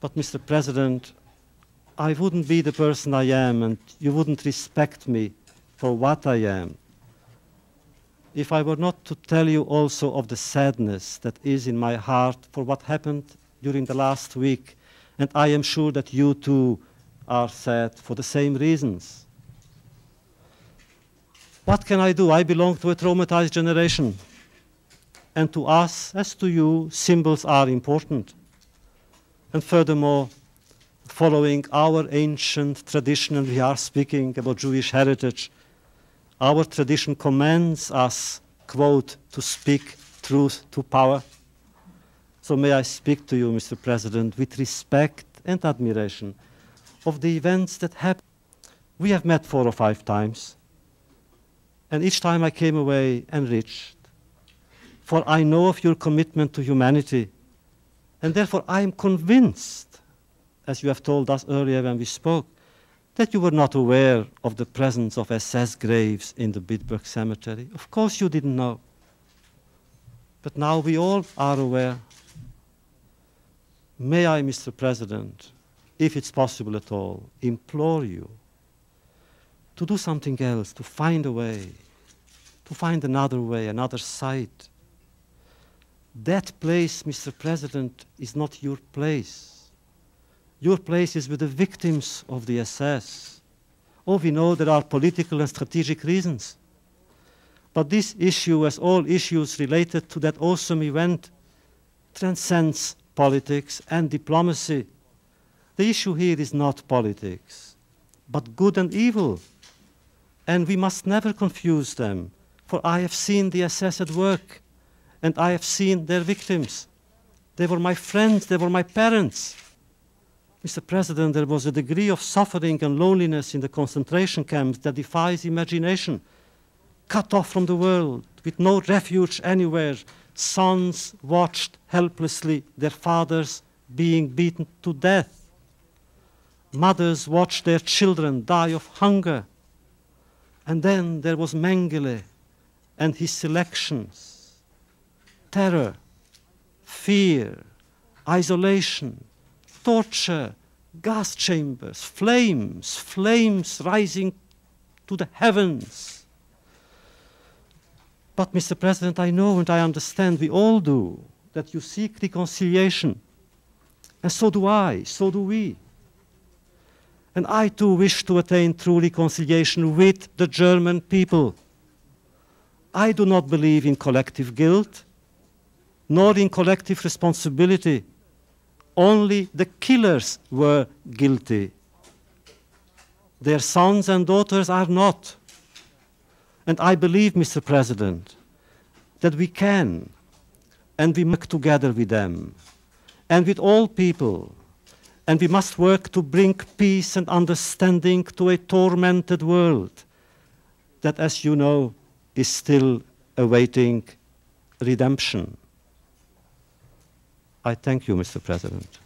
But, Mr. President, I wouldn't be the person I am, and you wouldn't respect me for what I am, if I were not to tell you also of the sadness that is in my heart for what happened during the last week. And I am sure that you too are sad for the same reasons. What can I do? I belong to a traumatized generation. And to us, as to you, symbols are important. And furthermore, following our ancient tradition, and we are speaking about Jewish heritage, our tradition commands us, quote, to speak truth to power. So may I speak to you, Mr. President, with respect and admiration of the events that happened. We have met 4 or 5 times, and each time I came away enriched, for I know of your commitment to humanity, and therefore I am convinced, as you have told us earlier when we spoke, that you were not aware of the presence of SS graves in the Bitburg Cemetery. Of course you didn't know. But now we all are aware. May I, Mr. President, if it's possible at all, implore you to do something else, to find a way, to find another way, another site. That place, Mr. President, is not your place. Your place is with the victims of the SS. Oh, we know there are political and strategic reasons. But this issue, as all issues related to that awesome event, transcends politics and diplomacy. The issue here is not politics, but good and evil. And we must never confuse them, for I have seen the SS at work, and I have seen their victims. They were my friends, they were my parents. Mr. President, there was a degree of suffering and loneliness in the concentration camps that defies imagination. Cut off from the world, with no refuge anywhere, sons watched helplessly their fathers being beaten to death. Mothers watched their children die of hunger. And then there was Mengele and his selections. Terror, fear, isolation, torture, gas chambers, flames rising to the heavens. But, Mr. President, I know and I understand, we all do, that you seek reconciliation. And so do I, so do we. And I too wish to attain true reconciliation with the German people. I do not believe in collective guilt, nor in collective responsibility. Only the killers were guilty. Their sons and daughters are not. And I believe, Mr. President, that we can, and we work together with them, and with all people, and we must work to bring peace and understanding to a tormented world that, as you know, is still awaiting redemption. I thank you, Mr. President.